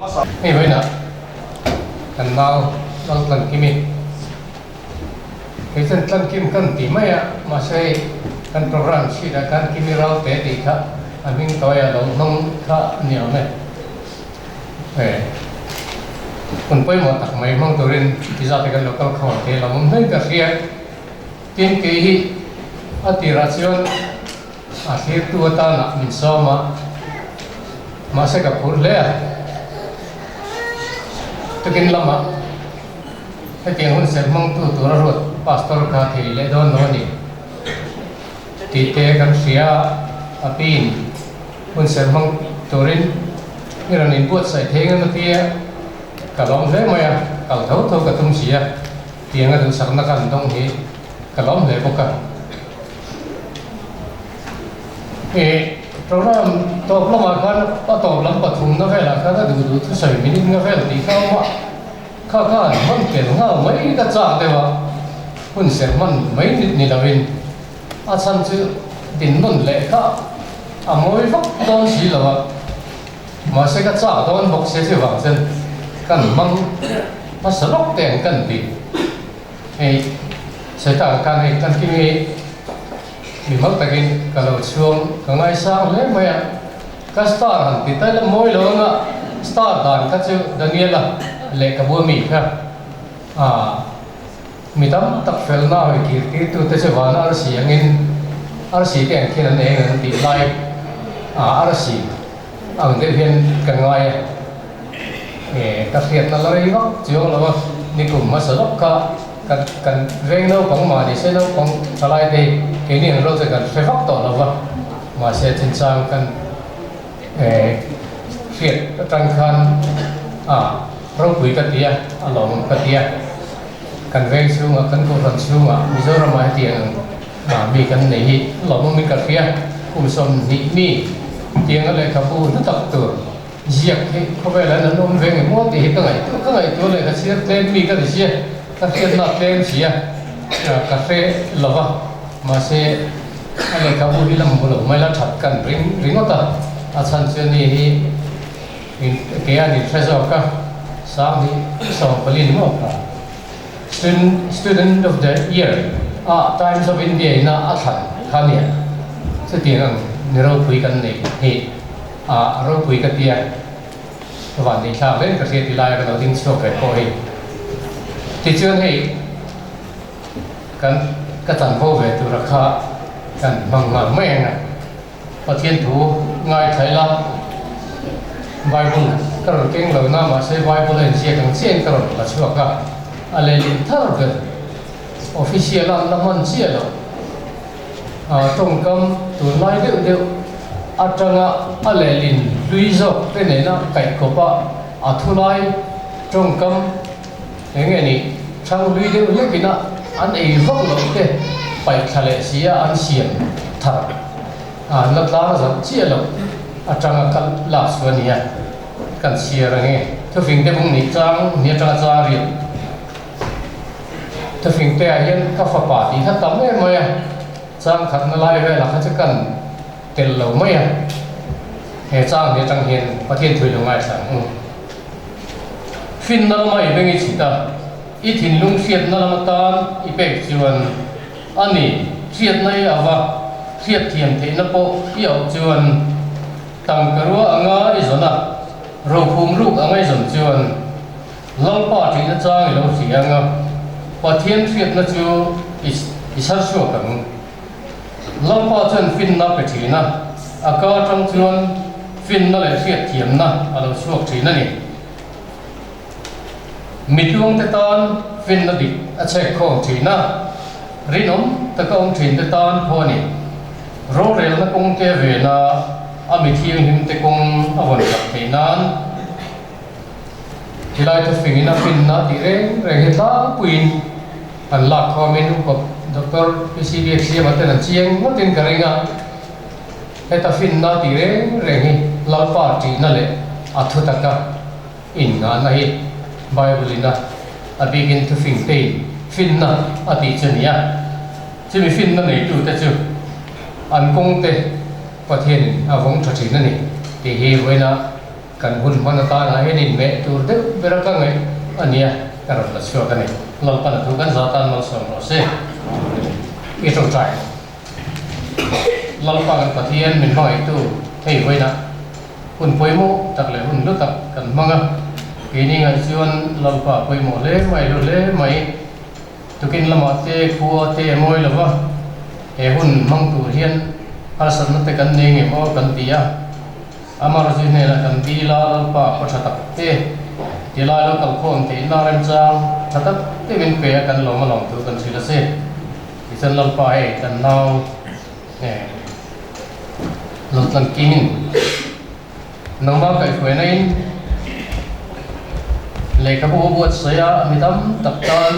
Hey, vậy nè, cần nào đang lần kim mi, cái chân lần kim cần tí mấy à, mà sẽ cần program chỉ là cần kim mi rau té tí khác, anh mình tôi là lâu nông khá nhiều này, còn bây một tắc mấy mong tôi lên thì ra thì cần local khẩu thì là muốn mấy cái gì tin cái gì, atiration, akhir tu ta nak min sama, mà sẽ gặp hụt lẽ Tukin lama, hati hun sermong tu turut pastor ka thile don noni. Tite kan sia apin hun sermong turin iranin buat sai thengan na tia kalom le maya kal thau thau ka tum sia tianga du sakna kan dong hi kalom le boka. Program top lama kan top lam pathum na vela kan du thu sai minin na vel ti kha ma kha man ken nga mai ka cha de wa hun ser man mai ni lavin a chan chu din non le kha a moi vak don si lawa ma se ka cha don bok se se wang chen kan mang ma salok ten kan ti se ta kan ki mi mang takin kalau chuang ka ngai sang le maya ka star han ti tai la moi lo nga star dan ka chu Daniela le ka bu mi kha mi tam tak fel na hoi ki tu te che wana ar si angin ar si ten khin an eng ti lai ar si ang de hian ka ngai ka khiat na lai vak chiong lo ni kum ma salok ka kan veng no pang ma ni se no pang chalai de cái này nó sẽ cần phải phát tỏ là vậy mà sẽ trên trang cần phiệt trang khan rau quý cái tia lòng cái tia cần ven xuống cần cô phần xuống bây giờ là mai tiền mà mi cần này lòng mi cà phê cùng xong nị mi tiền cái này các cô nó tập tưởng giặc thì có vẻ là nó nôm ven mua thì cái ngày tôi lại cái xe tên mi cái gì cái xe nạp tên gì cà phê là vậy mà sẽ anh ấy kamu hilang mulu, mai lah cakkan ring otak, asan sini cái anh treasure ka, sang ni sang pelin mo ka, student of the year, Times of India na asan kami, setiap nero puikan ni, nero puikan dia, kawan ni sang len kerja di layar kalau ting stok koi, tijuan ni kan cái thành phố về từ rakha kan mang ngang meng và thiên thủ ngài thấy là Bible cái rồi kinh lời nam mà sẽ Bible lên chia thành trên cái rồi là chưa cả lên thở cái official là năm ăn chia rồi trong cam từ nay đều trăng lên lui dọc cái này nó cày cổ ba thu lai trong cam cái này này trong lui đều như cái nào anh ấy vấp lỗ cái phải khai lệ xí anh xiêm thật nó ta rất chia lỗ trong cái lạp xuân này cần xia ra nghe tôi phình cái vùng này trang nhà trang gia riêng tôi phình cái hiện các pháp bảo thì thắt tấm em mày trang khát nó lại về là khách cần tiền lỗ mày hệ trang nhà trang hiện có thiên thủy lỗ ngay sáng phim nó mày bên cái gì ta ít hình lung phiệt nó làm tan ipek chuan ani phiệt này ava phiệt thiam thế nó po yêu chuan tang karua anga izona ro phum ruk anga izon chuan long pa thi na chang lo si anga pa thian phiệt na chu isar shu kan long pa chuan fin na pe thi na aka tang chuan fin na le phiệt thiam na alo suak thi na ni mitung te tan fin na dik a che khong thi na rinom ta kong thin te tan phoni ro rel na kong ke ve na a mi thiang him te kong avon tak te nan hilai ta fingina fin na ti reng hetla puin an la comment ko doctor PCBX ma te na chiang ma tin karinga heta fin na ti reng hi lalpa ti na le athu taka in na hi Bible na a begin to think pain fin na a ti chania chimi fin na nei tu te chu an kong te pathian a vong thathi na ni ti hi hoina kan hun mana ta na henin me tur de bera ka ngai ania karot la sio kan ni lal pan tu kan zatan mal som ro se i to trai lal pa kan pathian min hoi tu thei voi na hun poi mo tak le hun lu tak kan manga ke ni ngai chuan lal pa poi mo le mai lo le mai tukin lama te khuwa te moi lova e hun mang tu hian asan na te kan ne nge mo kan tia amar jine la kan di la pa ko thatak te ti la lo kal khom te na ram chang thatak te min pe kan lo ma long tu kan sila se ti san lam pa e kan nau e lo tan king nang ba kai khoi na in le ka bu bu saya mitam tak tan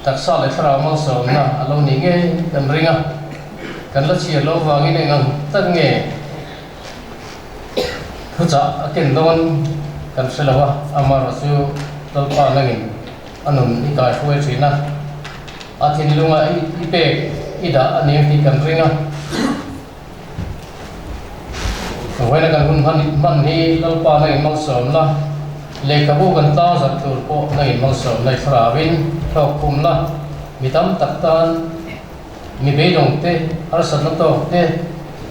tak sa le thara ma so na alo ni nge kan ringa kan la chi lo wangi ne ngang tak nge thucha akin don kan selawa amar su talpa nangin anun ni kai khoi thina athin lunga I pe ida ani ti kan ringa wena kan hun man hi talpa nangin mal som la le ka bu kan ta zat tur po nangin mal som lai thra win thok kum la mitam tak tan mi be dong te ar san na to te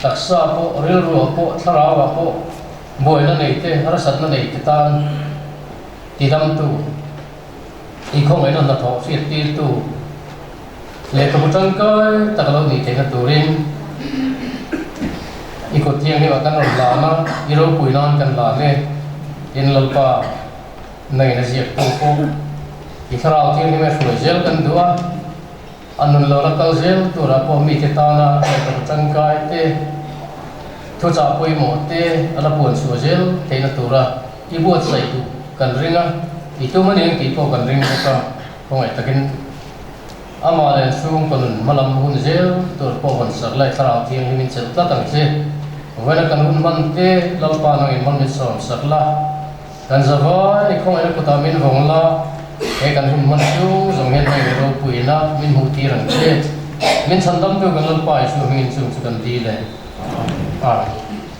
taksa po ril ru po thara wa po boy na nei te ar san na nei te tan ti dam tu I khong ai na tho fiat ti tu le ka butan kai tak lo ni te na turin I ko tiang ni wa kan la na I ro pui nan kan la ne in lal pa nei na siap tu po I thara tiang ni me fu zel kan dua anun lo la kal zel tu ra po mi te ta na ka butan kai te thu cha poi mo te ala pon su zel te na tu ra I buat sai tu kan ringa I tu man yang ti po kan ring ka ko ngai takin ama le sung kon malam hun zel tur po hon sak lai thara tiang ni min chel ta tang se wala kan hun man te lal pa na in man min som sak la kan zawa ni ko ngai ko ta min vong la e kan hun man chu zong hen mai ro pui na min hu ti rang che min chandam tu kan lal pa su min chu kan di le